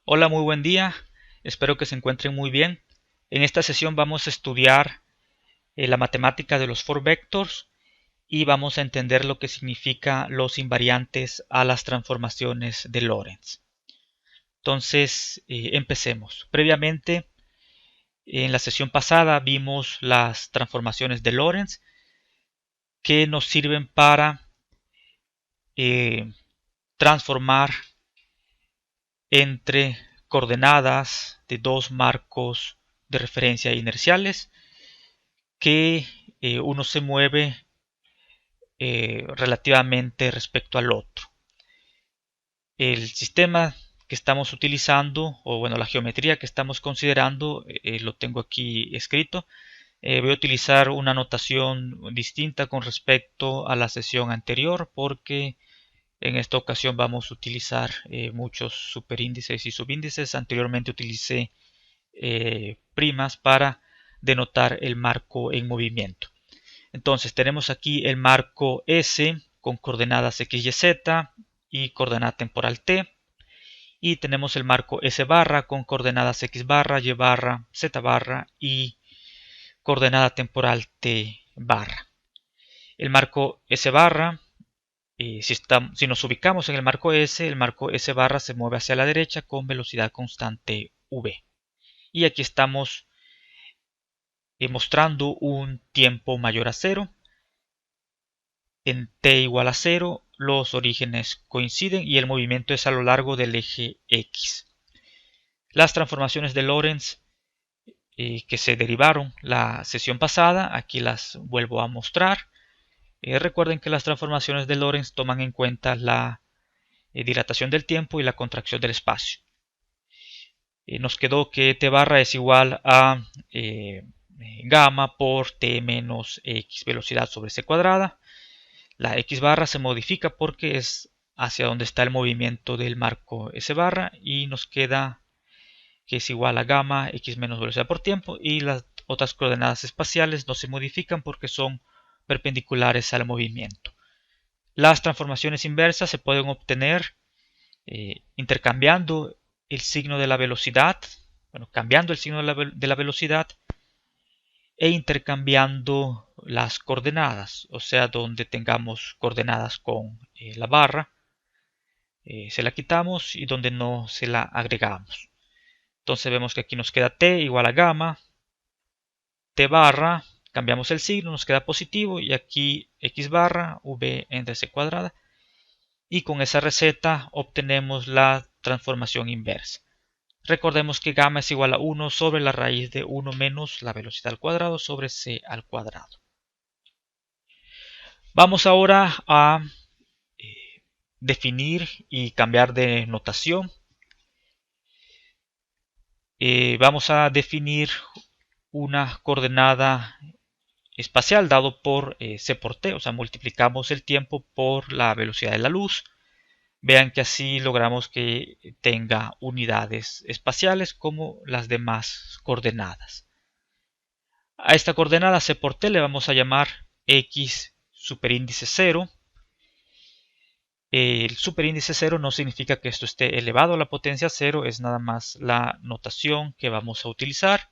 Hola, muy buen día. Espero que se encuentren muy bien. En esta sesión vamos a estudiar la matemática de los four vectors y vamos a entender lo que significa los invariantes a las transformaciones de Lorentz. Entonces, empecemos. Previamente, en la sesión pasada vimos las transformaciones de Lorentz que nos sirven para eh, transformar entre coordenadas de dos marcos de referencia inerciales que uno se mueve relativamente respecto al otro. El sistema que estamos utilizando, o bueno, la geometría que estamos considerando, lo tengo aquí escrito. Voy a utilizar una notación distinta con respecto a la sesión anterior porque en esta ocasión vamos a utilizar muchos superíndices y subíndices. Anteriormente utilicé primas para denotar el marco en movimiento. Entonces tenemos aquí el marco S con coordenadas x, y, z y coordenada temporal t. Y tenemos el marco S barra con coordenadas x barra, y barra, z barra y coordenada temporal t barra. El marco S barra, si nos ubicamos en el marco S barra se mueve hacia la derecha con velocidad constante v. Y aquí estamos mostrando un tiempo mayor a 0. En t igual a 0 los orígenes coinciden y el movimiento es a lo largo del eje X. Las transformaciones de Lorentz que se derivaron la sesión pasada, aquí las vuelvo a mostrar. Recuerden que las transformaciones de Lorentz toman en cuenta la dilatación del tiempo y la contracción del espacio. Nos quedó que t barra es igual a gamma por t menos x velocidad sobre c cuadrada. La x barra se modifica porque es hacia donde está el movimiento del marco S barra y nos queda que es igual a gamma x menos velocidad por tiempo, y las otras coordenadas espaciales no se modifican porque son perpendiculares al movimiento. Las transformaciones inversas se pueden obtener intercambiando el signo de la velocidad, cambiando el signo de la velocidad e intercambiando las coordenadas, o sea, donde tengamos coordenadas con la barra, se la quitamos, y donde no se la agregamos. Entonces vemos que aquí nos queda t igual a gamma, t barra, cambiamos el signo, nos queda positivo, y aquí x barra, v entre c cuadrada, y con esa receta obtenemos la transformación inversa. Recordemos que gamma es igual a 1 sobre la raíz de 1 menos la velocidad al cuadrado sobre c al cuadrado. Vamos ahora a definir y cambiar de notación. Vamos a definir una coordenada espacial dado por c por t, o sea, multiplicamos el tiempo por la velocidad de la luz. Vean que así logramos que tenga unidades espaciales como las demás coordenadas. A esta coordenada c por t le vamos a llamar x superíndice 0. El superíndice 0 no significa que esto esté elevado a la potencia 0, es nada más la notación que vamos a utilizar.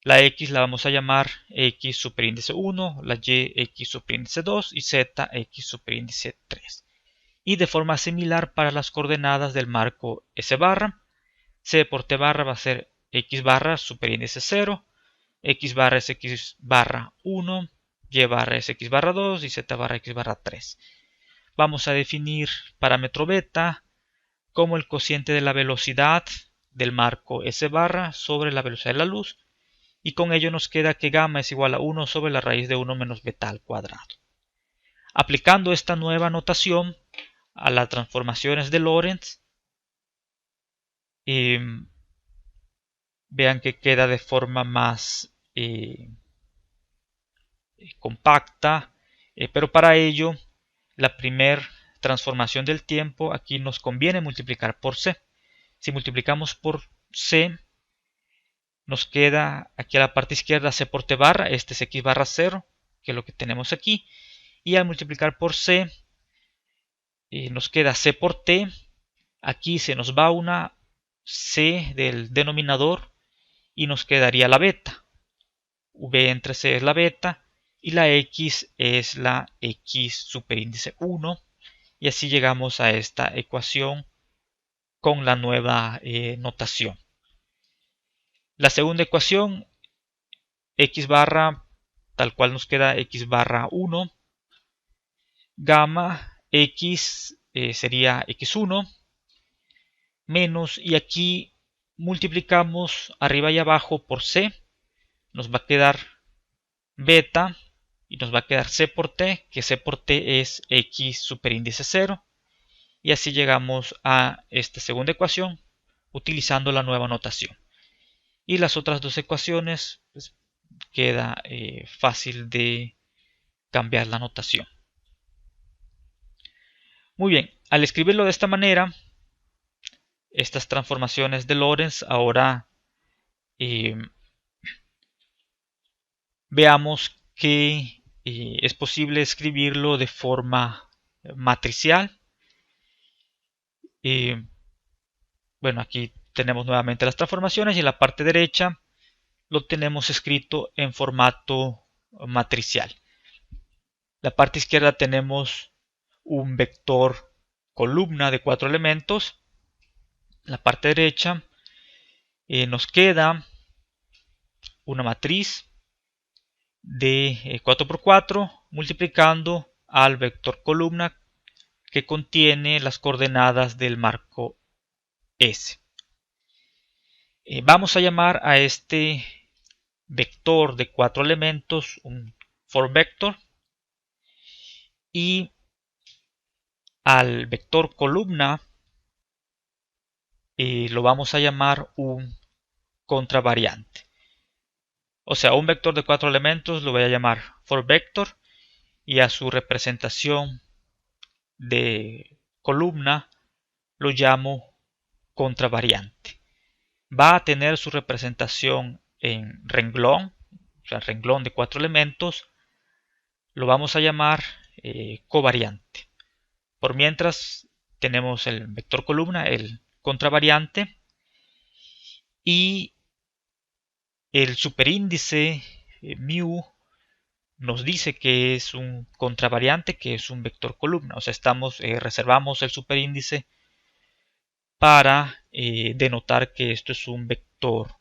La x la vamos a llamar x superíndice 1, la y x superíndice 2 y z x superíndice 3. Y de forma similar para las coordenadas del marco S barra, c por t barra va a ser x barra superíndice 0, x barra es x barra 1, y barra es x barra 2 y z barra x barra 3. Vamos a definir parámetro beta como el cociente de la velocidad del marco S barra sobre la velocidad de la luz, y con ello nos queda que gamma es igual a 1 sobre la raíz de 1 menos beta al cuadrado. Aplicando esta nueva notación a las transformaciones de Lorentz, vean que queda de forma más compacta, pero para ello la primera transformación del tiempo aquí nos conviene multiplicar por c. Si multiplicamos por c, nos queda aquí a la parte izquierda c por t barra, este es x barra 0, que es lo que tenemos aquí, y al multiplicar por c nos queda c por t, aquí se nos va una c del denominador y nos quedaría la beta. V entre c es la beta y la x es la x superíndice 1, y así llegamos a esta ecuación con la nueva notación. La segunda ecuación, x barra, tal cual nos queda x barra 1, gamma x sería x1, menos, y aquí multiplicamos arriba y abajo por c, nos va a quedar beta, y nos va a quedar c por t, que c por t es x superíndice 0, y así llegamos a esta segunda ecuación utilizando la nueva notación. Y las otras dos ecuaciones, pues, queda fácil de cambiar la notación. Muy bien, al escribirlo de esta manera, estas transformaciones de Lorentz, ahora veamos que es posible escribirlo de forma matricial. Bueno, aquí tenemos nuevamente las transformaciones y en la parte derecha lo tenemos escrito en formato matricial. La parte izquierda tenemos un vector columna de 4 elementos. La parte derecha nos queda una matriz de 4×4 multiplicando al vector columna que contiene las coordenadas del marco S. Vamos a llamar a este vector de 4 elementos un form vector, y al vector columna lo vamos a llamar un contravariante. O sea, un vector de 4 elementos lo voy a llamar form vector, y a su representación de columna lo llamo contravariante. Va a tener su representación en renglón, o sea, renglón de 4 elementos, lo vamos a llamar covariante. Por mientras tenemos el vector columna, el contravariante, y el superíndice mu nos dice que es un contravariante, que es un vector columna. O sea, reservamos el superíndice para denotar que esto es un vector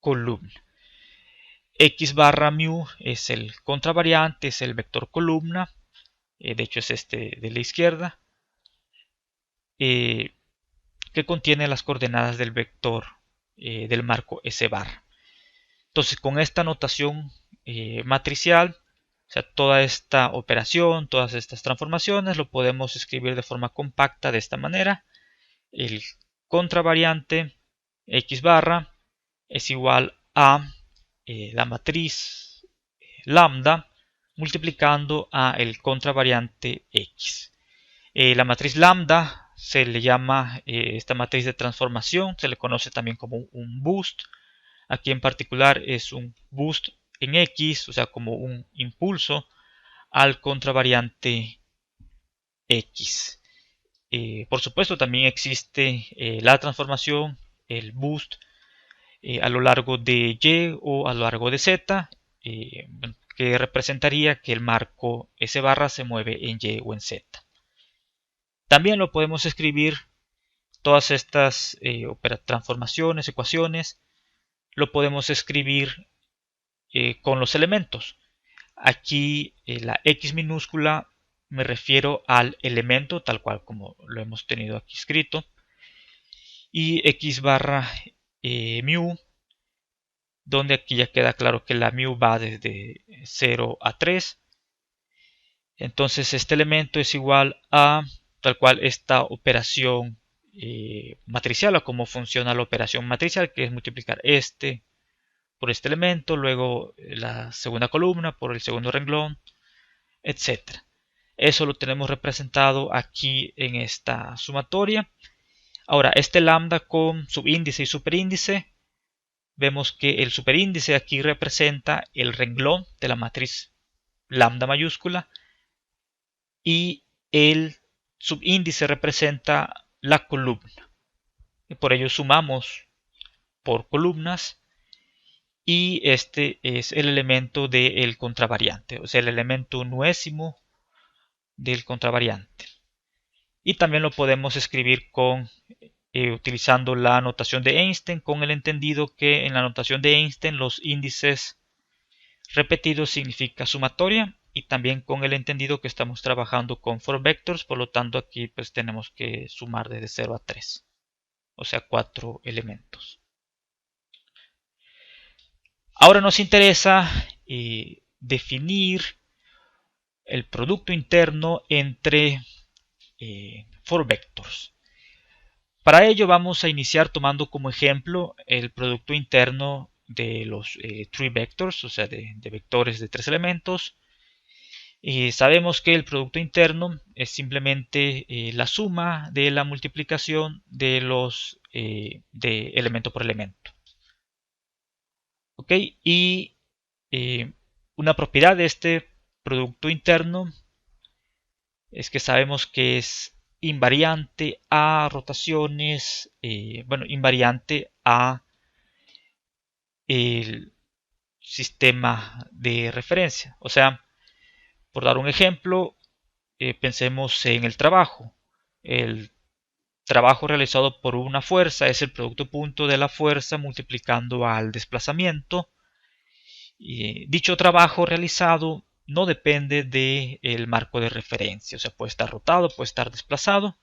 columna. X barra mu es el contravariante, es el vector columna, de hecho es este de la izquierda, que contiene las coordenadas del vector del marco S barra. Entonces, con esta notación matricial, o sea, toda esta operación, todas estas transformaciones, lo podemos escribir de forma compacta de esta manera. El contravariante X barra es igual a la matriz lambda multiplicando a el contravariante X. La matriz lambda se le llama esta matriz de transformación, se le conoce también como un boost. Aquí en particular es un boost en X, o sea, como un impulso al contravariante X. Por supuesto, también existe la transformación, el boost a lo largo de Y o a lo largo de Z, que representaría que el marco S barra se mueve en Y o en Z. También lo podemos escribir, todas estas transformaciones, ecuaciones, lo podemos escribir con los elementos. Aquí la X minúscula me refiero al elemento tal cual como lo hemos tenido aquí escrito, y X barra mu, donde aquí ya queda claro que la mu va desde 0 a 3. Entonces este elemento es igual a tal cual esta operación matricial, o cómo funciona la operación matricial, que es multiplicar este por este elemento, luego la segunda columna por el segundo renglón, etc. Eso lo tenemos representado aquí en esta sumatoria. Ahora, este lambda con subíndice y superíndice, vemos que el superíndice aquí representa el renglón de la matriz lambda mayúscula, y el subíndice representa la columna. Por ello sumamos por columnas y este es el elemento del contravariante, o sea, el elemento nuésimo del contravariante. Y también lo podemos escribir utilizando la notación de Einstein, con el entendido que en la notación de Einstein los índices repetidos significa sumatoria, y también con el entendido que estamos trabajando con 4 vectors, por lo tanto aquí pues tenemos que sumar desde 0 a 3, o sea 4 elementos. Ahora nos interesa definir el producto interno entre 4 vectors. Para ello vamos a iniciar tomando como ejemplo el producto interno de los 3 vectors, o sea, de vectores de 3 elementos. Y sabemos que el producto interno es simplemente la suma de la multiplicación de los de elemento por elemento. ¿Ok? Y una propiedad de este producto interno es que sabemos que es invariante a rotaciones, bueno, invariante a el sistema de referencia. O sea, por dar un ejemplo, pensemos en el trabajo. El trabajo realizado por una fuerza es el producto punto de la fuerza multiplicando al desplazamiento. Dicho trabajo realizado no depende del marco de referencia, o sea, puede estar rotado, puede estar desplazado.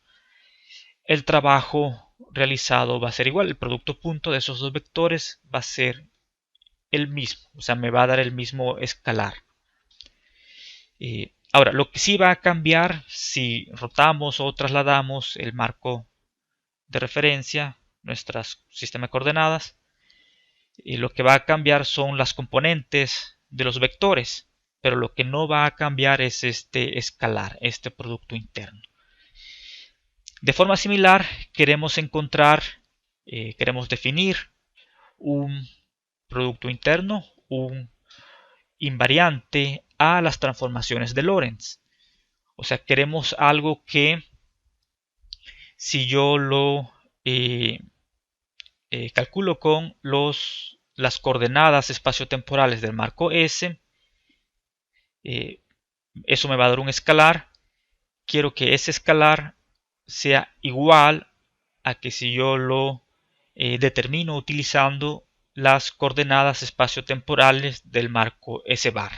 El trabajo realizado va a ser igual, el producto punto de esos dos vectores va a ser el mismo, o sea, me va a dar el mismo escalar. Ahora, lo que sí va a cambiar si rotamos o trasladamos el marco de referencia, nuestro sistema de coordenadas, lo que va a cambiar son las componentes de los vectores, pero lo que no va a cambiar es este escalar, este producto interno. De forma similar, queremos definir un producto interno, un invariante a las transformaciones de Lorentz. O sea, queremos algo que si yo lo calculo con las coordenadas espaciotemporales del marco S, eso me va a dar un escalar. Quiero que ese escalar sea igual a que si yo lo determino utilizando las coordenadas espaciotemporales del marco S bar.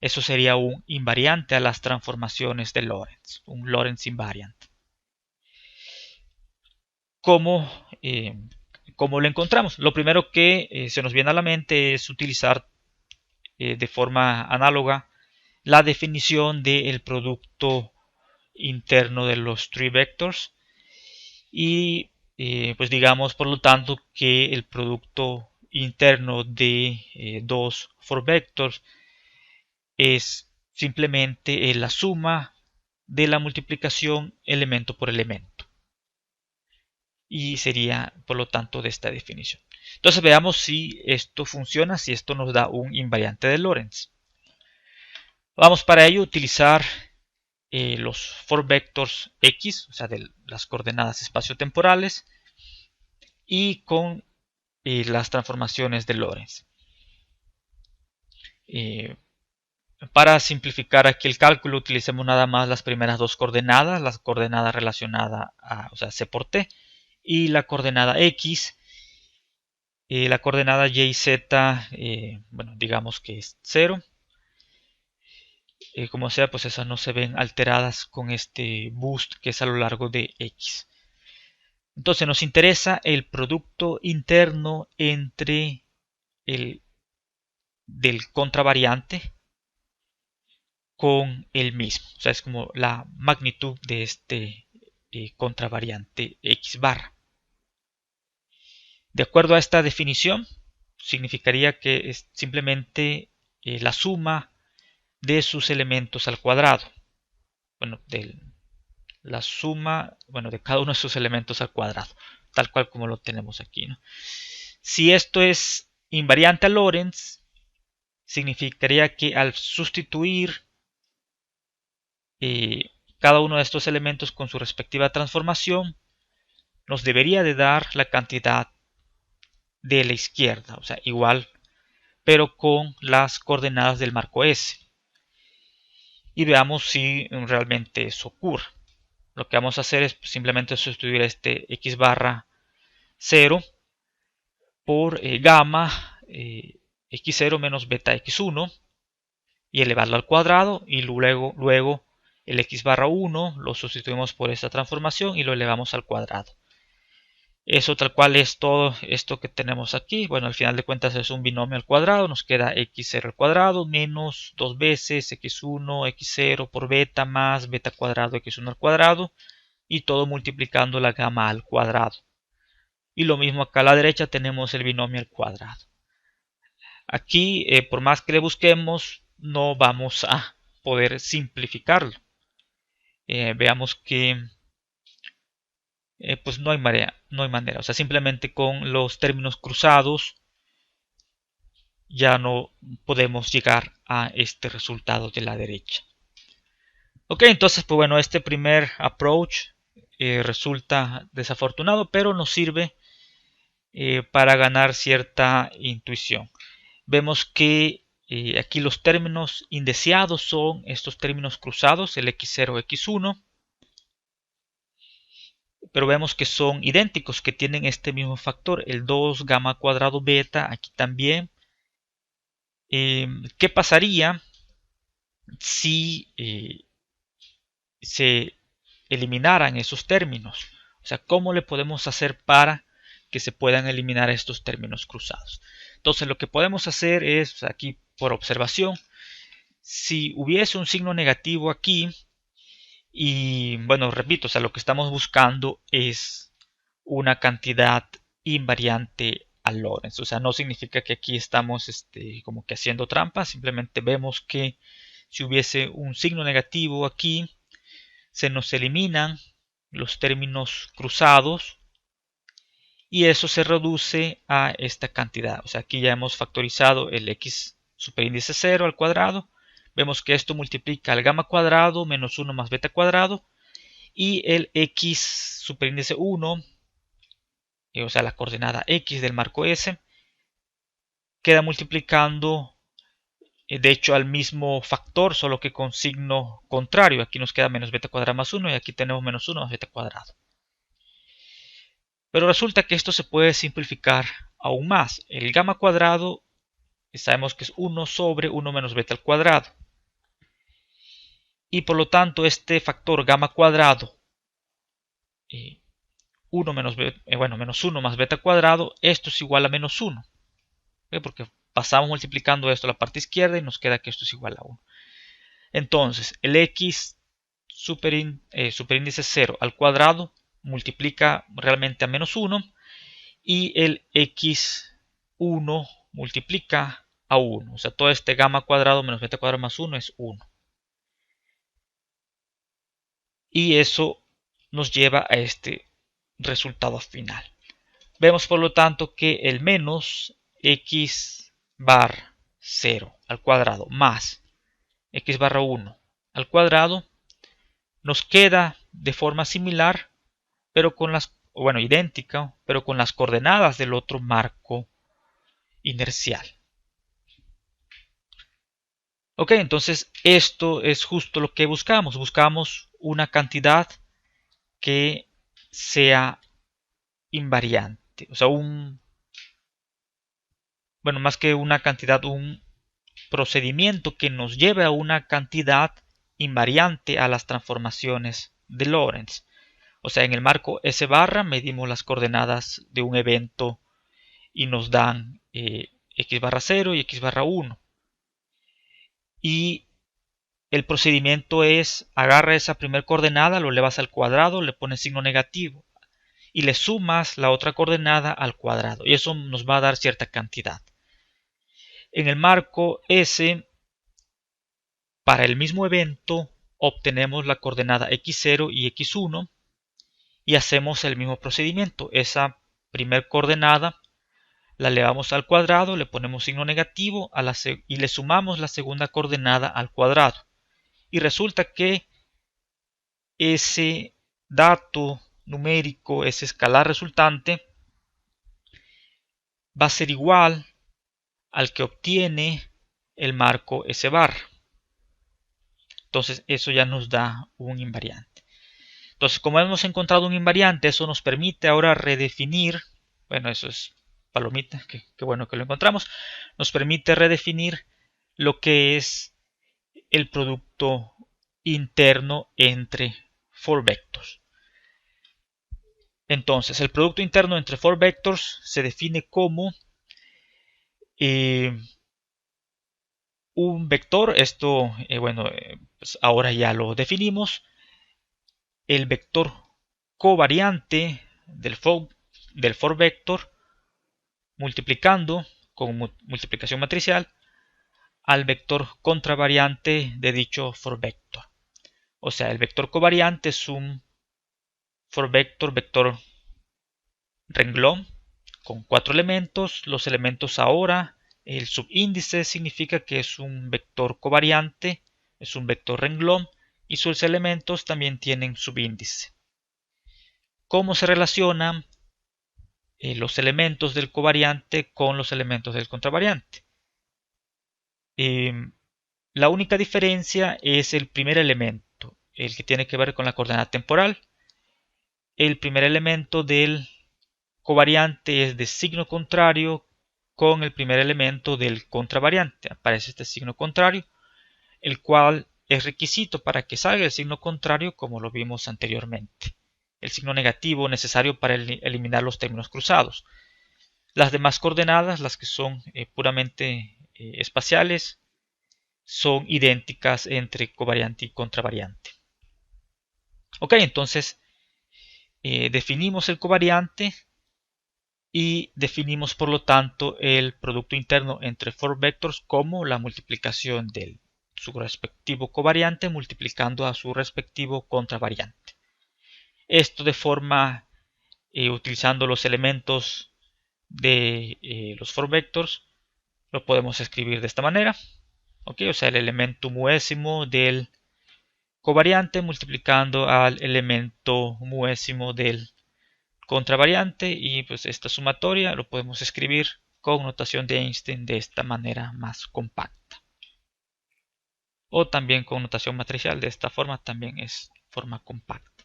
Eso sería un invariante a las transformaciones de Lorentz, un Lorentz invariant. ¿Cómo lo encontramos? Lo primero que se nos viene a la mente es utilizar de forma análoga la definición del producto interno de los 3 vectors, y pues digamos por lo tanto que el producto interno de dos 4 vectors es simplemente la suma de la multiplicación elemento por elemento, y sería por lo tanto de esta definición. Entonces veamos si esto funciona, si esto nos da un invariante de Lorentz. Vamos para ello a utilizar los 4 vectors x, o sea, de las coordenadas espaciotemporales, y con las transformaciones de Lorentz. Para simplificar aquí el cálculo, utilicemos nada más las primeras dos coordenadas, la coordenada relacionada a, o sea, c por t, y la coordenada x. La coordenada y y z, bueno, digamos que es 0. Como sea, pues esas no se ven alteradas con este boost que es a lo largo de x. Entonces nos interesa el producto interno entre el del contravariante con el mismo. O sea, es como la magnitud de este contravariante x bar. De acuerdo a esta definición, significaría que es simplemente la suma de sus elementos al cuadrado. Bueno, la suma, bueno, de cada uno de sus elementos al cuadrado, tal cual como lo tenemos aquí, ¿no? Si esto es invariante a Lorentz, significaría que al sustituir cada uno de estos elementos con su respectiva transformación, nos debería de dar la cantidad de la izquierda, o sea, igual, pero con las coordenadas del marco S. Y veamos si realmente eso ocurre. Lo que vamos a hacer es simplemente sustituir este x barra 0 por gamma x0 menos beta x1 y elevarlo al cuadrado, y luego el x barra 1 lo sustituimos por esta transformación y lo elevamos al cuadrado. Eso tal cual es todo esto que tenemos aquí. Bueno, al final de cuentas es un binomio al cuadrado. Nos queda x0 al cuadrado menos 2 veces x1, x0 por beta más beta cuadrado x1 al cuadrado. Y todo multiplicando la gamma al cuadrado. Y lo mismo acá a la derecha tenemos el binomio al cuadrado. Aquí, por más que le busquemos, no vamos a poder simplificarlo. Veamos que pues no hay manera. O sea, simplemente con los términos cruzados ya no podemos llegar a este resultado de la derecha. Ok, entonces pues bueno, este primer approach resulta desafortunado, pero nos sirve para ganar cierta intuición. Vemos que aquí los términos indeseados son estos términos cruzados, el x0, x1. Pero vemos que son idénticos, que tienen este mismo factor, el 2 gamma cuadrado beta, aquí también. ¿Qué pasaría si se eliminaran esos términos? O sea, ¿cómo le podemos hacer para que se puedan eliminar estos términos cruzados? Entonces, lo que podemos hacer es, aquí por observación, si hubiese un signo negativo aquí, y bueno, repito, o sea, lo que estamos buscando es una cantidad invariante a Lorentz. O sea, no significa que aquí estamos como que haciendo trampa. Simplemente vemos que si hubiese un signo negativo aquí, se nos eliminan los términos cruzados y eso se reduce a esta cantidad. O sea, aquí ya hemos factorizado el x superíndice 0 al cuadrado. Vemos que esto multiplica el gamma cuadrado menos 1 más beta cuadrado y el x superíndice 1, o sea, la coordenada x del marco S, queda multiplicando, de hecho, al mismo factor, solo que con signo contrario. Aquí nos queda menos beta cuadrado más 1 y aquí tenemos menos 1 más beta cuadrado. Pero resulta que esto se puede simplificar aún más. El gamma cuadrado sabemos que es 1 sobre 1 menos beta al cuadrado. Y por lo tanto este factor gamma cuadrado 1 menos, menos 1 más beta cuadrado, esto es igual a menos 1. Porque pasamos multiplicando esto a la parte izquierda y nos queda que esto es igual a 1. Entonces, el x superíndice 0 al cuadrado multiplica realmente a menos 1 y el x1 multiplica a 1. O sea, todo este gamma cuadrado menos beta cuadrado más 1 es 1. Y eso nos lleva a este resultado final. Vemos por lo tanto que el menos x bar 0 al cuadrado más x barra 1 al cuadrado nos queda de forma similar, pero con las, idéntica, pero con las coordenadas del otro marco inercial. Ok, entonces esto es justo lo que buscamos. Buscamos una cantidad que sea invariante. O sea, más que una cantidad, un procedimiento que nos lleve a una cantidad invariante a las transformaciones de Lorentz. O sea, en el marco S barra medimos las coordenadas de un evento y nos dan x barra 0 y x barra 1. Y el procedimiento es, agarra esa primera coordenada, lo elevas al cuadrado, le pones signo negativo y le sumas la otra coordenada al cuadrado. Y eso nos va a dar cierta cantidad. En el marco S, para el mismo evento, obtenemos la coordenada x0 y x1 y hacemos el mismo procedimiento. Esa primera coordenada la elevamos al cuadrado, le ponemos signo negativo y le sumamos la segunda coordenada al cuadrado. Y resulta que ese dato numérico, ese escalar resultante, va a ser igual al que obtiene el marco S bar. Entonces eso ya nos da un invariante. Entonces, como hemos encontrado un invariante, eso nos permite ahora redefinir, bueno, eso es palomita, qué bueno que lo encontramos, nos permite redefinir lo que es el producto interno entre 4-vectors. Entonces, el producto interno entre 4-vectors se define como un vector. Esto, pues ahora ya lo definimos. El vector covariante del 4-vector multiplicando con multiplicación matricial al vector contravariante de dicho 4-vector. O sea, el vector covariante es un 4-vector, vector renglón con 4 elementos. Los elementos ahora, el subíndice significa que es un vector covariante, es un vector renglón y sus elementos también tienen subíndice. ¿Cómo se relacionan los elementos del covariante con los elementos del contravariante? La única diferencia es el primer elemento, el que tiene que ver con la coordenada temporal. El primer elemento del covariante es de signo contrario con el primer elemento del contravariante. Aparece este signo contrario, el cual es requisito para que salga el signo contrario, como lo vimos anteriormente. El signo negativo necesario para eliminar los términos cruzados. Las demás coordenadas, las que son puramente espaciales, son idénticas entre covariante y contravariante. Ok, entonces definimos el covariante y definimos por lo tanto el producto interno entre 4-vectors como la multiplicación de su respectivo covariante multiplicando a su respectivo contravariante. Esto de forma utilizando los elementos de los 4-vectors lo podemos escribir de esta manera. Okay, o sea, el elemento muésimo del covariante multiplicando al elemento muésimo del contravariante, y pues esta sumatoria lo podemos escribir con notación de Einstein de esta manera más compacta, o también con notación matricial. De esta forma también es forma compacta.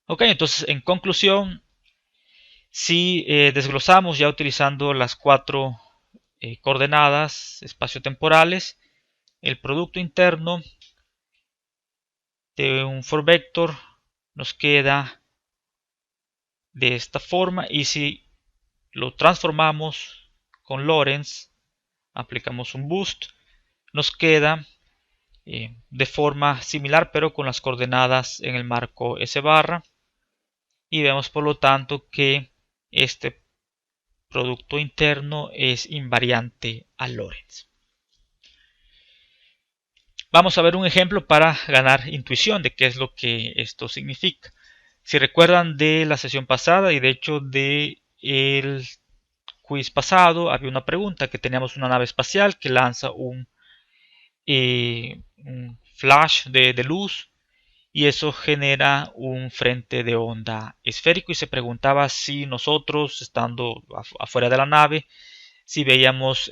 Ok, entonces en conclusión, si desglosamos ya utilizando las 4 coordenadas espaciotemporales, el producto interno de un 4-vector nos queda de esta forma, y si lo transformamos con Lorentz, aplicamos un boost, nos queda de forma similar pero con las coordenadas en el marco S barra, y vemos por lo tanto que este producto interno es invariante a Lorentz. Vamos a ver un ejemplo para ganar intuición de qué es lo que esto significa. Si recuerdan de la sesión pasada y de hecho de el quiz pasado, había una pregunta que teníamos una nave espacial que lanza un flash de luz, y eso genera un frente de onda esférico, y se preguntaba si nosotros, estando afuera de la nave, si veíamos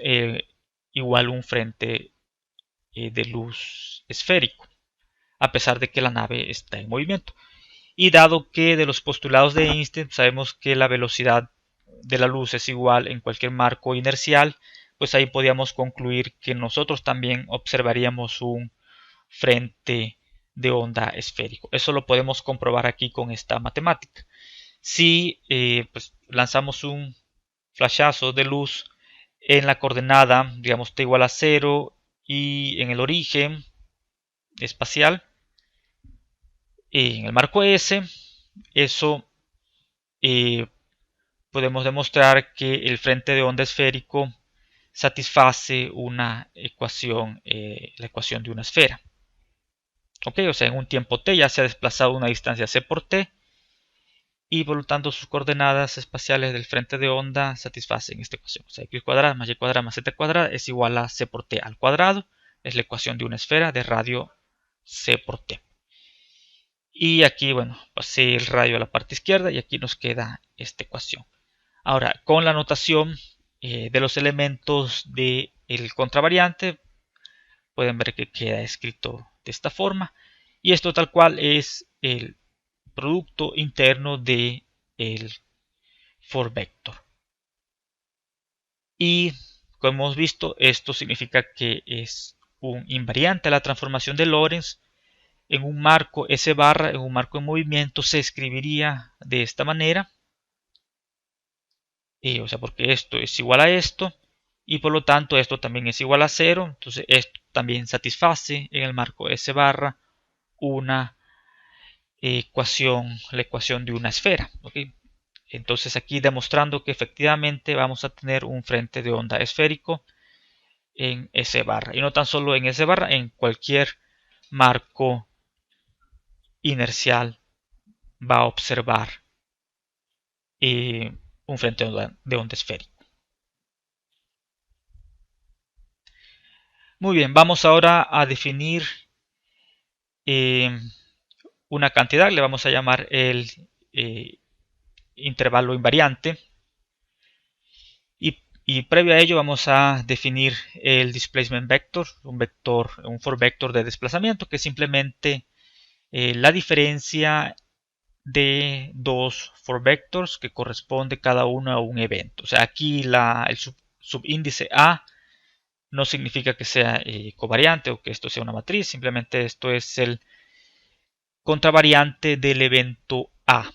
igual un frente de luz esférico, a pesar de que la nave está en movimiento. Y dado que de los postulados de Einstein sabemos que la velocidad de la luz es igual en cualquier marco inercial, pues ahí podíamos concluir que nosotros también observaríamos un frente de onda esférico. Eso lo podemos comprobar aquí con esta matemática. Si pues lanzamos un flashazo de luz en la coordenada, digamos t igual a 0, y en el origen espacial, en el marco S, eso podemos demostrar que el frente de onda esférico satisface una ecuación, la ecuación de una esfera. Ok, o sea, en un tiempo t ya se ha desplazado una distancia c por t, y por lo tanto sus coordenadas espaciales del frente de onda satisfacen esta ecuación. O sea, x cuadrada más y cuadrada más z cuadrada es igual a c por t al cuadrado. Es la ecuación de una esfera de radio c por t. Y aquí, bueno, pasé el radio a la parte izquierda y aquí nos queda esta ecuación. Ahora, con la notación de los elementos del contravariante, pueden ver que queda escrito de esta forma. Y esto tal cual es el producto interno de el for vector. Y como hemos visto, esto significa que es un invariante. La transformación de Lorentz en un marco S barra, en un marco en movimiento, se escribiría de esta manera. O sea, porque esto es igual a esto y por lo tanto esto también es igual a 0. Entonces esto también satisface en el marco S barra una ecuación, la ecuación de una esfera. ¿Okay? Entonces aquí demostrando que efectivamente vamos a tener un frente de onda esférico en S barra. Y no tan solo en S barra, en cualquier marco inercial va a observar un frente de onda esférico. Muy bien, vamos ahora a definir una cantidad, le vamos a llamar el intervalo invariante. Y previo a ello vamos a definir el displacement vector, un for vector de desplazamiento, que es simplemente la diferencia de dos for vectors que corresponde cada uno a un evento. O sea, aquí el subíndice A no significa que sea covariante o que esto sea una matriz, simplemente esto es el contravariante del evento A.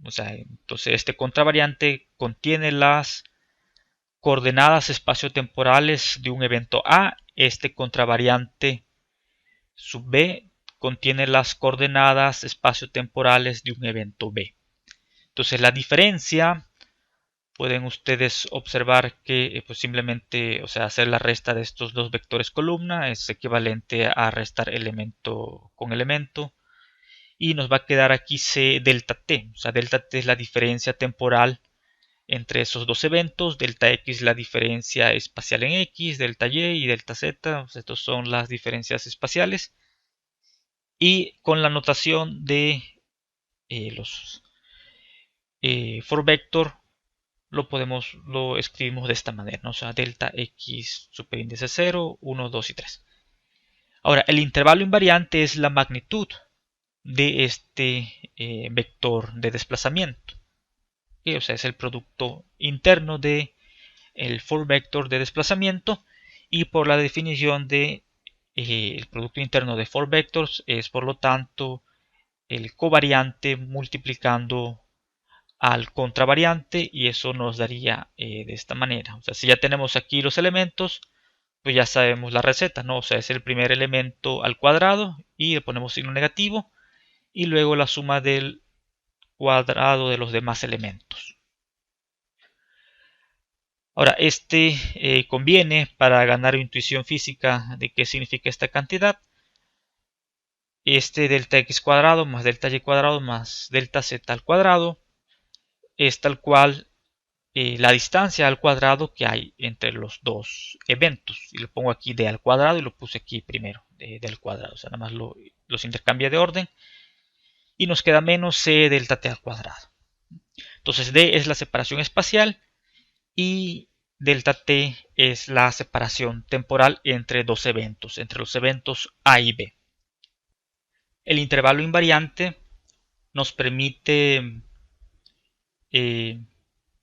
O sea, entonces este contravariante contiene las coordenadas espaciotemporales de un evento A. Este contravariante sub B contiene las coordenadas espaciotemporales de un evento B. Entonces la diferencia, pueden ustedes observar que pues simplemente, o sea, hacer la resta de estos dos vectores columna es equivalente a restar elemento con elemento. Y nos va a quedar aquí C delta T. O sea, delta T es la diferencia temporal entre esos dos eventos. Delta X la diferencia espacial en X, delta Y delta Z. O sea, estos son las diferencias espaciales. Y con la notación de los for vector lo escribimos de esta manera, ¿no? O sea, delta X superíndice 0, 1, 2 y 3. Ahora, el intervalo invariante es la magnitud de este vector de desplazamiento. ¿Okay? O sea, es el producto interno de el for vector de desplazamiento, y por la definición de el producto interno de for vectors es por lo tanto el covariante multiplicando al contravariante, y eso nos daría de esta manera. O sea, si ya tenemos aquí los elementos, pues ya sabemos la receta, ¿no? O sea, es el primer elemento al cuadrado y le ponemos signo negativo y luego la suma del cuadrado de los demás elementos. Ahora, conviene para ganar intuición física de qué significa esta cantidad. Este delta x cuadrado más delta y cuadrado más delta z al cuadrado es tal cual la distancia al cuadrado que hay entre los dos eventos. Y lo pongo aquí d al cuadrado y lo puse aquí primero, d al cuadrado. O sea, nada más los intercambia de orden. Y nos queda menos c delta t al cuadrado. Entonces d es la separación espacial y delta t es la separación temporal entre dos eventos, entre los eventos A y B. El intervalo invariante nos permite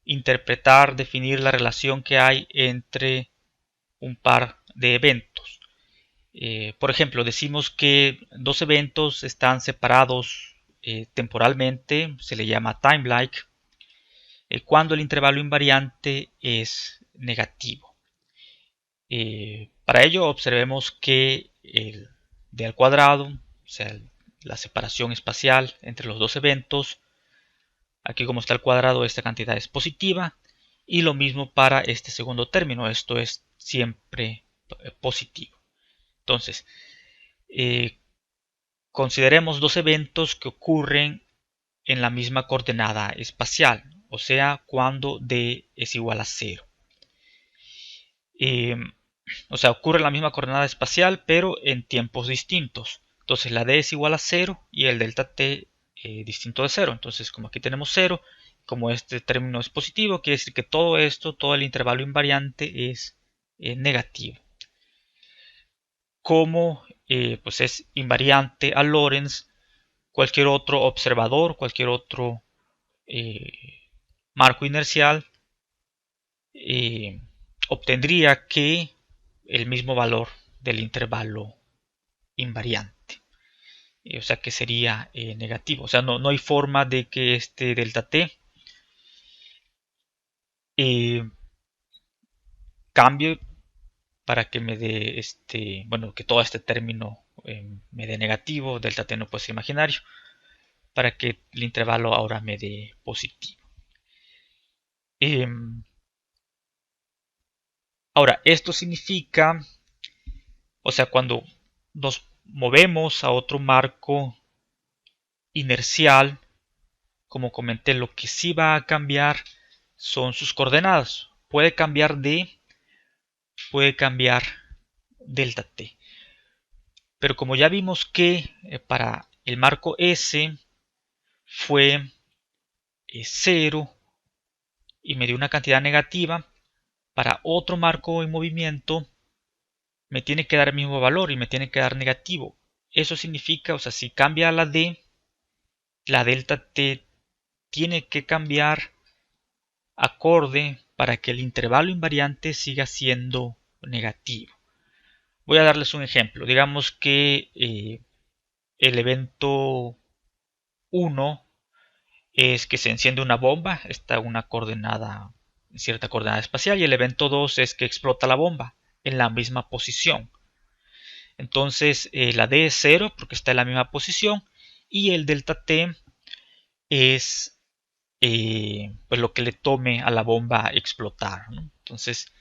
interpretar, definir la relación que hay entre un par de eventos. Por ejemplo, decimos que dos eventos están separados temporalmente, se le llama time-like, cuando el intervalo invariante es negativo. Para ello observemos que el d al cuadrado, o sea, la separación espacial entre los dos eventos, aquí como está el cuadrado, esta cantidad es positiva, y lo mismo para este segundo término, esto es siempre positivo. Entonces, consideremos dos eventos que ocurren en la misma coordenada espacial, o sea, cuando d es igual a 0. O sea, ocurre en la misma coordenada espacial, pero en tiempos distintos. Entonces la D es igual a 0 y el delta T distinto de 0. Entonces como aquí tenemos 0, como este término es positivo, quiere decir que todo esto, todo el intervalo invariante es negativo. Como pues es invariante a Lorentz, cualquier otro observador, cualquier otro marco inercial obtendría que el mismo valor del intervalo invariante. O sea que sería negativo. O sea, no hay forma de que este delta t cambie para que me dé bueno, que todo este término me dé negativo, delta t no puede ser imaginario, para que el intervalo ahora me dé positivo. Ahora, esto significa, o sea, cuando nos movemos a otro marco inercial, como comenté, lo que sí va a cambiar son sus coordenadas. Puede cambiar delta t. Pero como ya vimos que para el marco S fue 0 y me dio una cantidad negativa, para otro marco en movimiento me tiene que dar el mismo valor y me tiene que dar negativo. Eso significa, o sea, si cambia la D, la delta T tiene que cambiar acorde para que el intervalo invariante siga siendo negativo. Voy a darles un ejemplo. Digamos que el evento 1 es que se enciende una bomba, está una coordenada, cierta coordenada espacial, y el evento 2 es que explota la bomba en la misma posición. Entonces la D es 0 porque está en la misma posición y el delta T es pues lo que le tome a la bomba explotar, ¿no? Entonces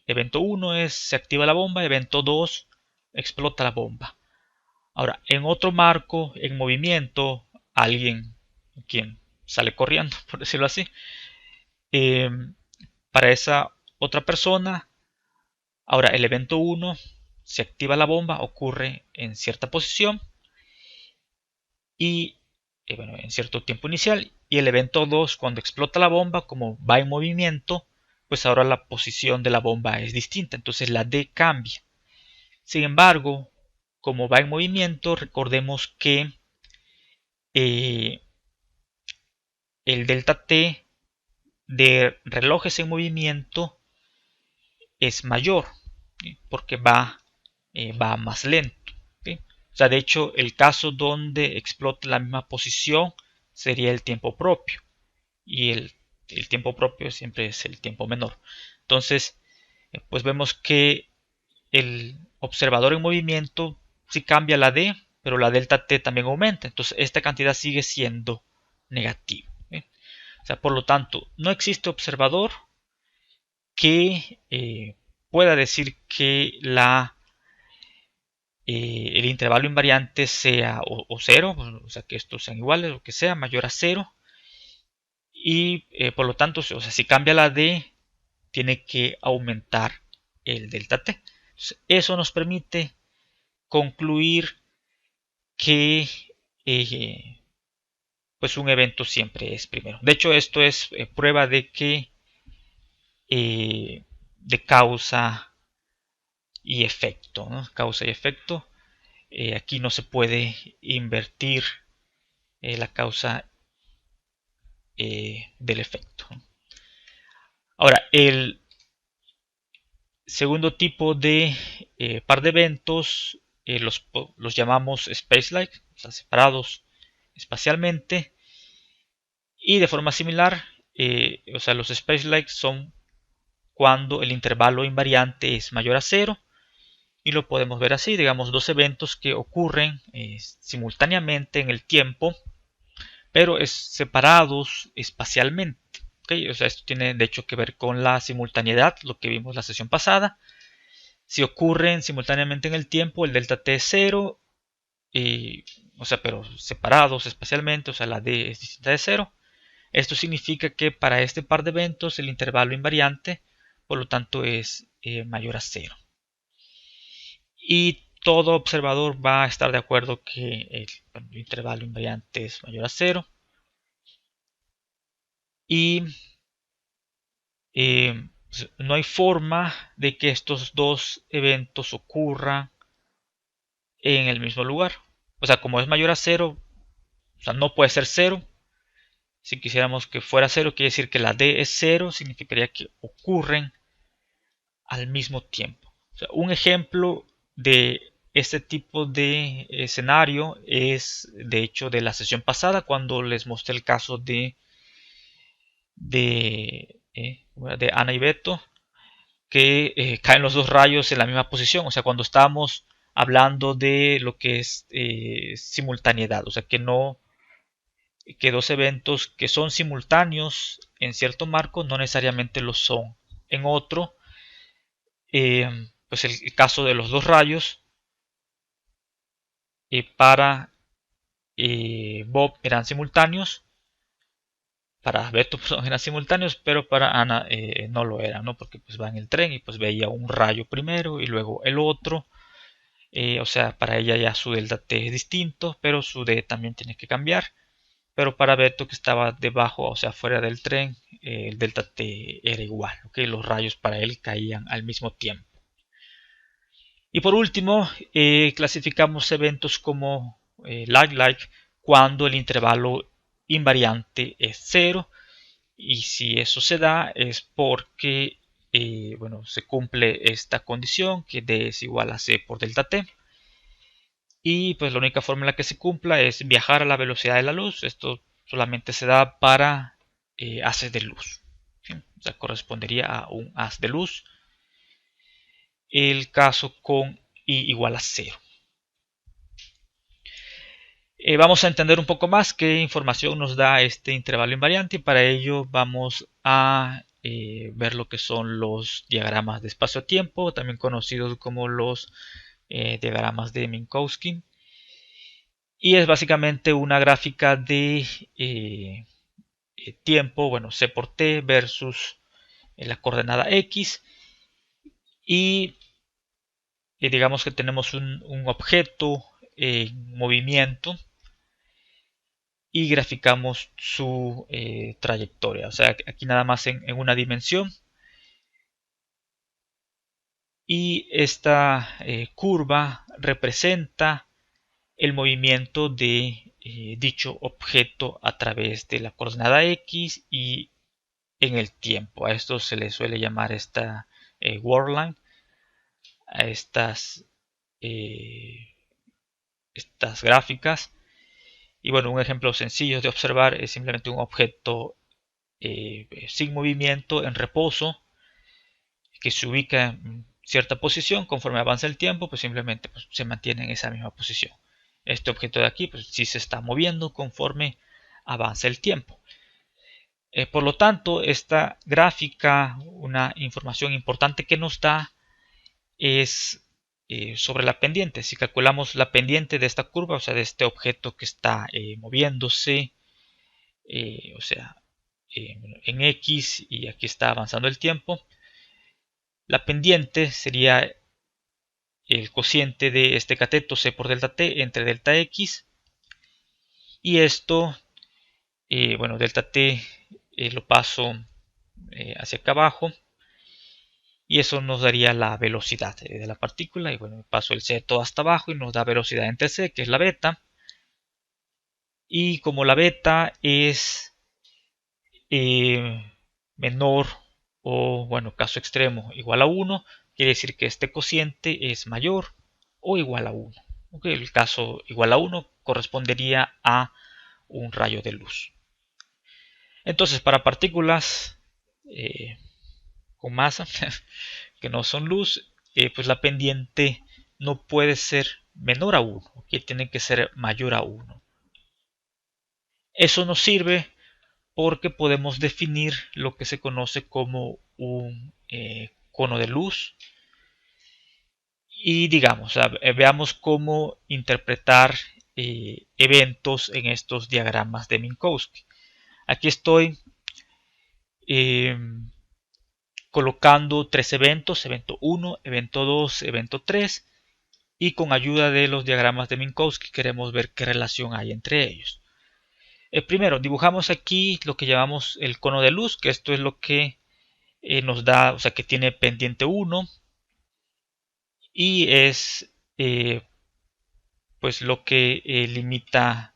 evento 1 es se activa la bomba, evento 2 explota la bomba. Ahora, en otro marco, en movimiento, alguien quien sale corriendo, por decirlo así, eh, para esa otra persona, ahora el evento 1 se activa la bomba, ocurre en cierta posición y bueno, en cierto tiempo inicial, y el evento 2 cuando explota la bomba, como va en movimiento, pues ahora la posición de la bomba es distinta, entonces la D cambia. Sin embargo, como va en movimiento, recordemos que el delta T de relojes en movimiento es mayor, ¿sí? Porque va más lento, ¿sí? O sea, de hecho, el caso donde explota la misma posición sería el tiempo propio. Y el tiempo propio siempre es el tiempo menor. Entonces, pues vemos que el observador en movimiento sí cambia la D, pero la delta T también aumenta. Entonces, esta cantidad sigue siendo negativa, ¿sí? O sea, por lo tanto, no existe observador que pueda decir que el intervalo invariante sea o 0, o sea que estos sean iguales, o que sea mayor a 0, y por lo tanto, o sea, si cambia la D, tiene que aumentar el delta T. Entonces, eso nos permite concluir que pues un evento siempre es primero. De hecho, esto es prueba de que de causa y efecto, ¿no? Causa y efecto. Aquí no se puede invertir la causa del efecto. Ahora, el segundo tipo de par de eventos los llamamos space-like, o sea, separados espacialmente. Y de forma similar, o sea, los space-like son cuando el intervalo invariante es mayor a 0. Y lo podemos ver así, digamos, dos eventos que ocurren simultáneamente en el tiempo, pero separados espacialmente. ¿Okay? O sea, esto tiene de hecho que ver con la simultaneidad, lo que vimos la sesión pasada. Si ocurren simultáneamente en el tiempo, el delta t es 0, o sea, pero separados espacialmente, o sea, la d es distinta de 0. Esto significa que para este par de eventos el intervalo invariante, por lo tanto, es mayor a 0. Y todo observador va a estar de acuerdo que el intervalo invariante es mayor a 0. Y pues, no hay forma de que estos dos eventos ocurran en el mismo lugar. O sea, como es mayor a 0, o sea, no puede ser 0. Si quisiéramos que fuera 0, quiere decir que la D es 0, significaría que ocurren al mismo tiempo. O sea, un ejemplo de este tipo de escenario es, de hecho, de la sesión pasada, cuando les mostré el caso de Ana y Beto, que caen los dos rayos en la misma posición. O sea, cuando estábamos hablando de lo que es simultaneidad, o sea, que dos eventos que son simultáneos en cierto marco no necesariamente lo son en otro. Pues el caso de los dos rayos para Bob eran simultáneos, para Beto perdón, eran simultáneos, pero para Ana no lo eran, ¿no? Porque pues va en el tren y pues veía un rayo primero y luego el otro. O sea, para ella ya su delta T es distinto, pero su D también tiene que cambiar. Pero para Beto, que estaba debajo, o sea, fuera del tren, el delta T era igual, ¿ok? Los rayos para él caían al mismo tiempo. Y por último, clasificamos eventos como like cuando el intervalo invariante es 0. Y si eso se da es porque bueno, se cumple esta condición, que D es igual a C por delta T. Y pues la única forma en la que se cumpla es viajar a la velocidad de la luz. Esto solamente se da para haces de luz. ¿Sí? O sea, correspondería a un haz de luz. El caso con I igual a 0. Vamos a entender un poco más qué información nos da este intervalo invariante, y para ello vamos a ver lo que son los diagramas de espacio-tiempo, también conocidos como los diagramas de Minkowski. Y es básicamente una gráfica de tiempo, bueno, c por t versus la coordenada x. Y digamos que tenemos un objeto en movimiento y graficamos su trayectoria. O sea, aquí nada más en una dimensión. Y esta curva representa el movimiento de dicho objeto a través de la coordenada x y en el tiempo. A esto se le suele llamar esta worldline, a estas gráficas. Y bueno, un ejemplo sencillo de observar es simplemente un objeto sin movimiento, en reposo, que se ubica en cierta posición. Conforme avanza el tiempo, pues simplemente pues, se mantiene en esa misma posición. Este objeto de aquí pues sí se está moviendo conforme avanza el tiempo. Por lo tanto, esta gráfica, una información importante que nos da es sobre la pendiente. Si calculamos la pendiente de esta curva, o sea, de este objeto que está moviéndose, o sea, en X, y aquí está avanzando el tiempo, la pendiente sería el cociente de este cateto C por delta T entre delta X, y esto, bueno, delta T lo paso hacia acá abajo, y eso nos daría la velocidad de la partícula. Y bueno, paso el C todo hasta abajo y nos da velocidad entre C, que es la beta. Y como la beta es menor, o bueno, caso extremo, igual a 1, quiere decir que este cociente es mayor o igual a 1. Okay, el caso igual a 1 correspondería a un rayo de luz. Entonces, para partículas con masa que no son luz, pues la pendiente no puede ser menor a 1, que tiene que ser mayor a 1. Eso nos sirve porque podemos definir lo que se conoce como un cono de luz. Y digamos, veamos cómo interpretar eventos en estos diagramas de Minkowski. Aquí estoy colocando tres eventos: evento 1, evento 2, evento 3, y con ayuda de los diagramas de Minkowski queremos ver qué relación hay entre ellos. Primero, dibujamos aquí lo que llamamos el cono de luz, que esto es lo que nos da, o sea, que tiene pendiente 1 y es pues lo que limita,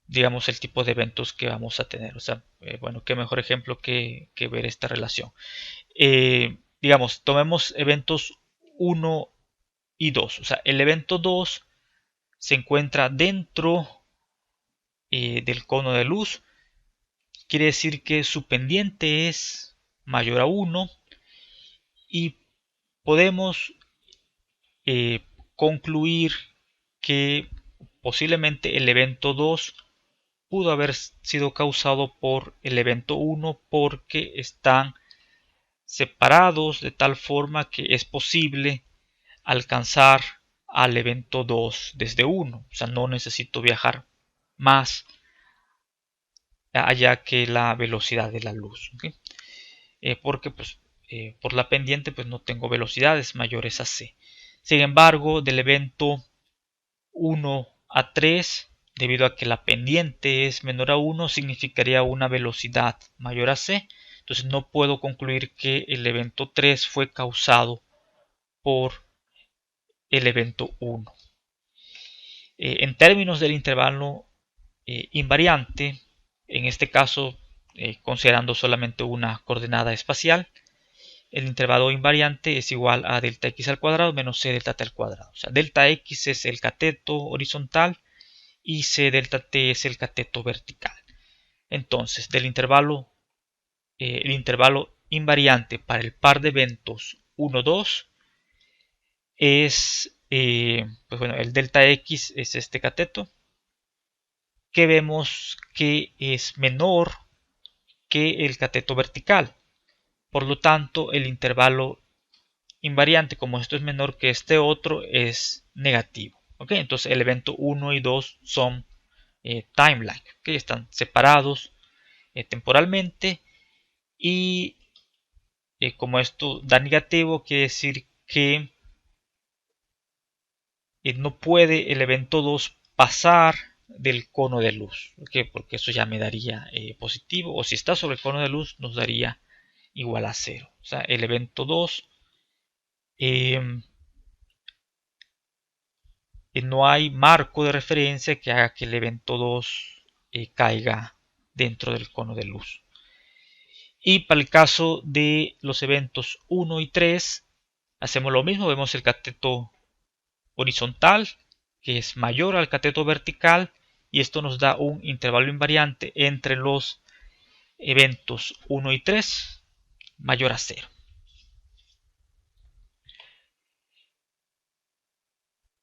digamos, el tipo de eventos que vamos a tener. O sea, bueno, qué mejor ejemplo que ver esta relación. Digamos, tomemos eventos 1 y 2. O sea, el evento 2 se encuentra dentro del cono de luz. Quiere decir que su pendiente es mayor a 1 y podemos concluir que posiblemente el evento 2 pudo haber sido causado por el evento 1 porque están separados de tal forma que es posible alcanzar al evento 2 desde 1. O sea, no necesito viajar más allá que la velocidad de la luz. ¿Okay? Porque pues, por la pendiente pues, no tengo velocidades mayores a c. Sin embargo, del evento 1 a 3, debido a que la pendiente es menor a 1, significaría una velocidad mayor a c. Entonces no puedo concluir que el evento 3 fue causado por el evento 1. En términos del intervalo invariante, en este caso considerando solamente una coordenada espacial, el intervalo invariante es igual a delta x al cuadrado menos c delta t al cuadrado. O sea, delta x es el cateto horizontal y c delta t es el cateto vertical. Entonces, el intervalo invariante para el par de eventos 1, 2 es, pues bueno, el delta x es este cateto, que vemos que es menor que el cateto vertical. Por lo tanto, el intervalo invariante, como esto es menor que este otro, es negativo. ¿Okay? Entonces, el evento 1 y 2 son timeline, ¿okay? Están separados temporalmente y como esto da negativo, quiere decir que no puede el evento 2 pasar del cono de luz, ¿okay? Porque eso ya me daría positivo, o si está sobre el cono de luz nos daría igual a 0. O sea, el evento 2 no hay marco de referencia que haga que el evento 2 caiga dentro del cono de luz. Y para el caso de los eventos 1 y 3 hacemos lo mismo, vemos el cateto horizontal que es mayor al cateto vertical y esto nos da un intervalo invariante entre los eventos 1 y 3 mayor a 0.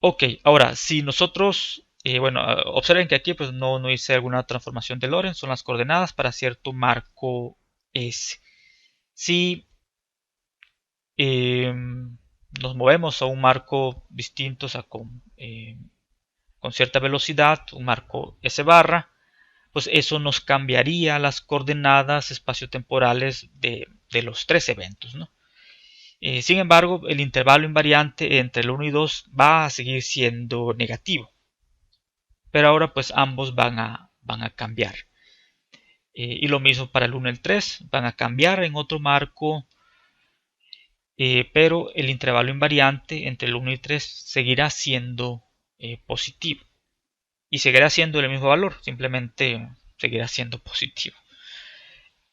Ok, ahora si nosotros, bueno, observen que aquí pues no hice alguna transformación de Lorentz, son las coordenadas para cierto marco S. Si nos movemos a un marco distinto, o sea, con cierta velocidad, un marco S barra, pues eso nos cambiaría las coordenadas espaciotemporales de los tres eventos, ¿no? Sin embargo, el intervalo invariante entre el 1 y 2 va a seguir siendo negativo. Pero ahora pues ambos van a cambiar. Y lo mismo para el 1 y el 3, van a cambiar en otro marco, pero el intervalo invariante entre el 1 y 3 seguirá siendo positivo. Y seguirá siendo el mismo valor, simplemente seguirá siendo positivo.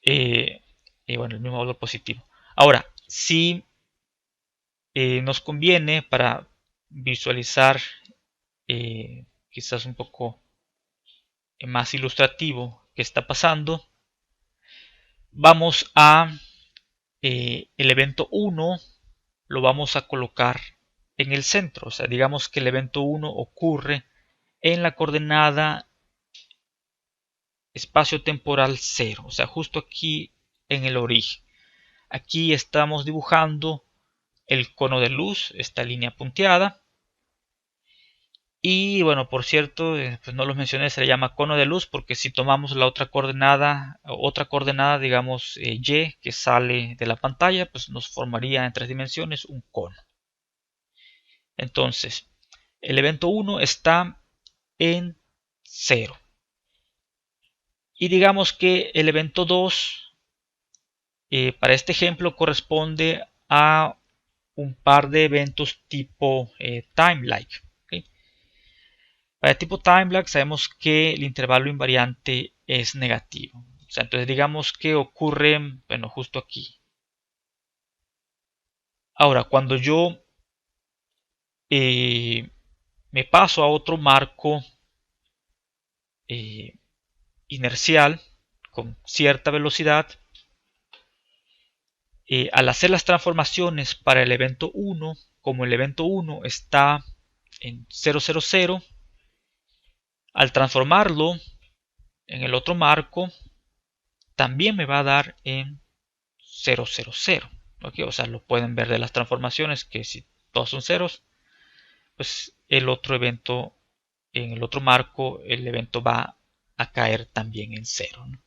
Bueno, el mismo valor positivo. Ahora, si nos conviene para visualizar quizás un poco más ilustrativo qué está pasando, vamos a el evento 1 lo vamos a colocar en el centro. O sea, digamos que el evento 1 ocurre en la coordenada espacio-temporal 0. O sea, justo aquí en el origen. Aquí estamos dibujando el cono de luz, esta línea punteada. Y bueno, por cierto, pues no los mencioné, se le llama cono de luz porque si tomamos la otra coordenada, digamos y, que sale de la pantalla, pues nos formaría en 3 dimensiones un cono. Entonces, el evento 1 está en 0. Y digamos que el evento 2, para este ejemplo, corresponde a un par de eventos tipo time-like. ¿Okay? Para el tipo time-like sabemos que el intervalo invariante es negativo. O sea, entonces digamos que ocurre, bueno, justo aquí. Ahora, cuando yo me paso a otro marco eh, inercial con cierta velocidad, al hacer las transformaciones para el evento 1, como el evento 1 está en 000, al transformarlo en el otro marco, también me va a dar en 000. ¿Okay? O sea, lo pueden ver de las transformaciones que si todos son ceros, pues el otro evento, en el otro marco, el evento va a caer también en 0. ¿No?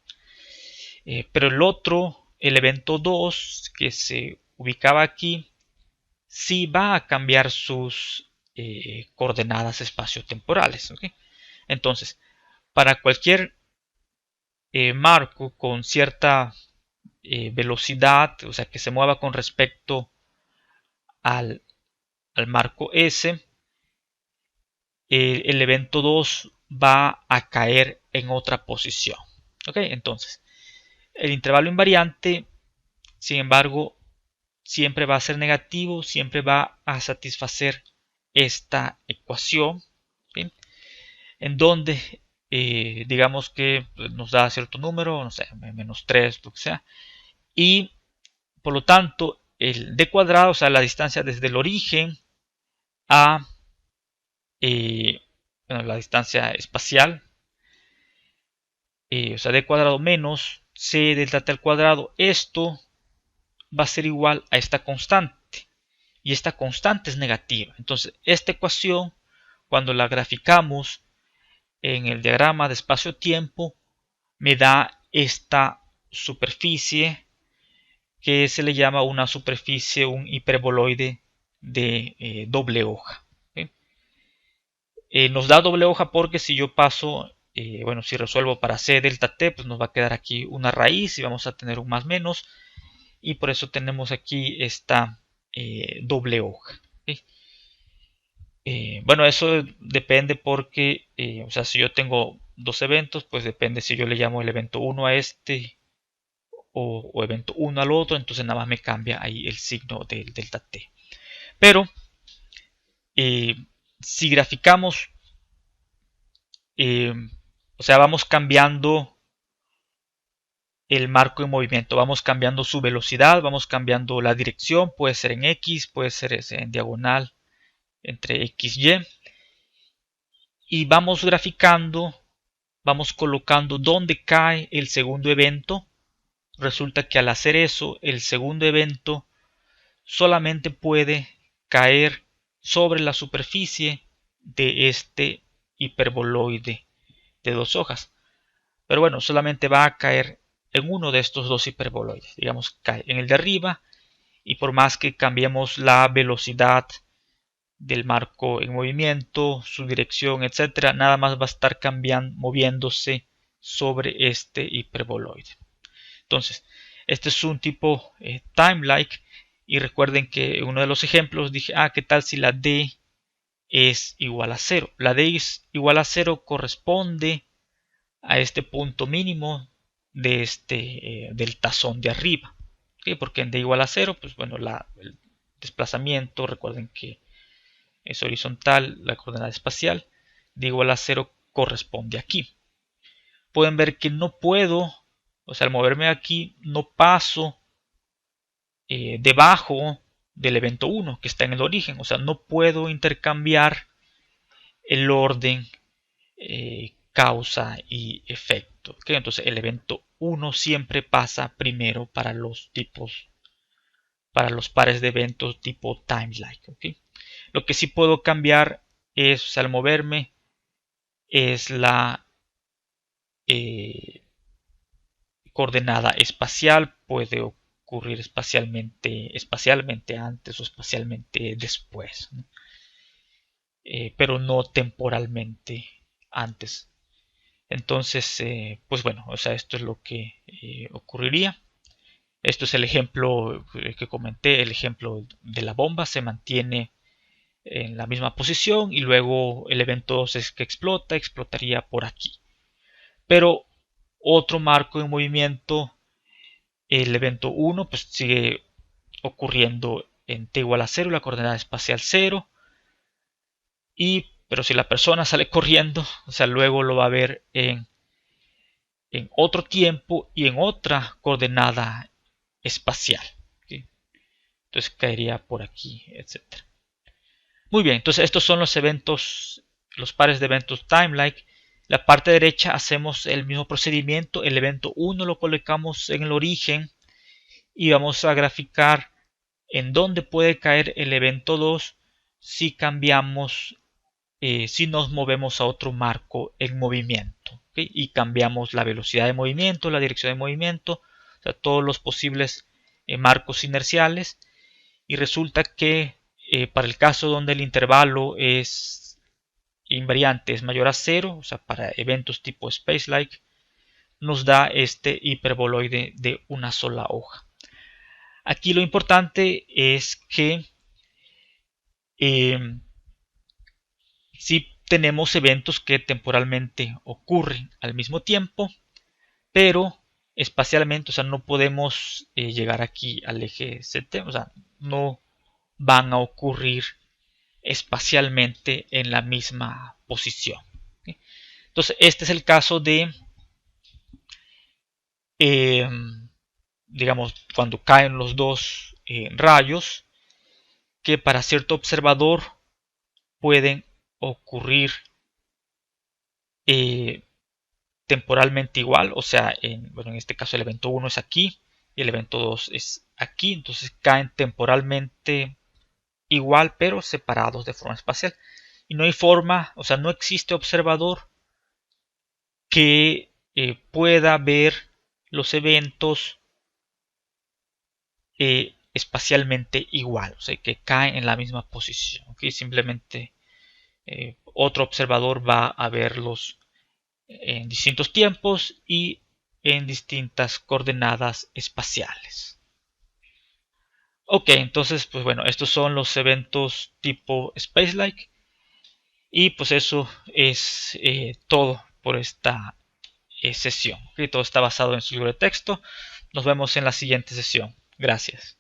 Pero el evento 2, que se ubicaba aquí, sí va a cambiar sus coordenadas espaciotemporales. ¿Okay? Entonces, para cualquier marco con cierta velocidad, o sea, que se mueva con respecto al, al marco S, el evento 2 va a caer en otra posición. ¿Okay? Entonces, el intervalo invariante, sin embargo, siempre va a ser negativo, siempre va a satisfacer esta ecuación, ¿sí? En donde digamos que nos da cierto número, no sé, menos 3, lo que sea, y por lo tanto el d cuadrado, o sea, la distancia desde el origen a bueno, la distancia espacial, o sea, d cuadrado menos c delta t al cuadrado, esto va a ser igual a esta constante, y esta constante es negativa. Entonces, esta ecuación, cuando la graficamos en el diagrama de espacio-tiempo, me da esta superficie que se le llama una superficie, un hiperboloide de doble hoja. ¿Okay? Nos da doble hoja porque si yo paso, bueno, si resuelvo para c delta t, pues nos va a quedar aquí una raíz y vamos a tener un más menos, y por eso tenemos aquí esta doble hoja. ¿Okay? Bueno, eso depende porque, o sea, si yo tengo dos eventos, pues depende si yo le llamo el evento 1 a este o evento 1 al otro, entonces nada más me cambia ahí el signo del delta t. Pero eh, si graficamos, eh, o sea, vamos cambiando el marco en movimiento, vamos cambiando su velocidad, vamos cambiando la dirección, puede ser en X, puede ser en diagonal entre X y, y vamos graficando, vamos colocando dónde cae el segundo evento. Resulta que al hacer eso, el segundo evento solamente puede caer sobre la superficie de este hiperboloide de dos hojas. Pero bueno, solamente va a caer en uno de estos dos hiperboloides. Digamos, cae en el de arriba, y por más que cambiemos la velocidad del marco en movimiento, su dirección, etcétera, nada más va a estar cambiando, moviéndose sobre este hiperboloide. Entonces, este es un tipo time-like, y recuerden que en uno de los ejemplos dije, ¿qué tal si la D es igual a 0? La D es igual a 0 corresponde a este punto mínimo de del tazón de arriba. ¿Okay? Porque en D igual a 0, pues bueno, el desplazamiento, recuerden que es horizontal, la coordenada espacial, D igual a 0 corresponde aquí. Pueden ver que no puedo, o sea, al moverme aquí, no paso debajo del evento 1 que está en el origen. O sea, no puedo intercambiar el orden causa y efecto. ¿Okay? Entonces el evento 1 siempre pasa primero para los tipos, para los pares de eventos tipo time-like. ¿Okay? Lo que sí puedo cambiar es, o sea, al moverme, es la coordenada espacial. Puede ocurrir espacialmente antes o espacialmente después, ¿no? pero no temporalmente antes. Entonces, pues bueno, o sea, esto es lo que ocurriría. Esto es el ejemplo que comenté, el ejemplo de la bomba. Se mantiene en la misma posición y luego el evento 2 es que explotaría por aquí. Pero otro marco en movimiento, el evento 1, pues sigue ocurriendo en t igual a 0, la coordenada espacial 0. Pero si la persona sale corriendo, o sea, luego lo va a ver en otro tiempo y en otra coordenada espacial. ¿Sí? Entonces caería por aquí, etc. Muy bien, entonces estos son los eventos, los pares de eventos time-like. La parte derecha hacemos el mismo procedimiento. El evento 1 lo colocamos en el origen y vamos a graficar en dónde puede caer el evento 2 si cambiamos, si nos movemos a otro marco en movimiento, ¿okay? Y cambiamos la velocidad de movimiento, la dirección de movimiento, o sea, todos los posibles marcos inerciales. Y resulta que para el caso donde el intervalo es invariante, es mayor a 0, o sea, para eventos tipo space-like, nos da este hiperboloide de una sola hoja. Aquí lo importante es que si tenemos eventos que temporalmente ocurren al mismo tiempo, pero espacialmente, o sea, no podemos llegar aquí al eje ZT, o sea, no van a ocurrir espacialmente en la misma posición. Entonces, este es el caso de, digamos, cuando caen los dos rayos, que para cierto observador pueden ocurrir temporalmente igual, o sea, bueno, en este caso el evento 1 es aquí y el evento 2 es aquí, entonces caen temporalmente igual pero separados de forma espacial. Y no hay forma, o sea, no existe observador que pueda ver los eventos espacialmente igual, o sea, que caen en la misma posición. ¿Okay? Simplemente otro observador va a verlos en distintos tiempos y en distintas coordenadas espaciales. Ok, entonces, pues bueno, estos son los eventos tipo Spacelike. Y pues eso es todo por esta sesión. ¿Okay? Todo está basado en su libro de texto. Nos vemos en la siguiente sesión. Gracias.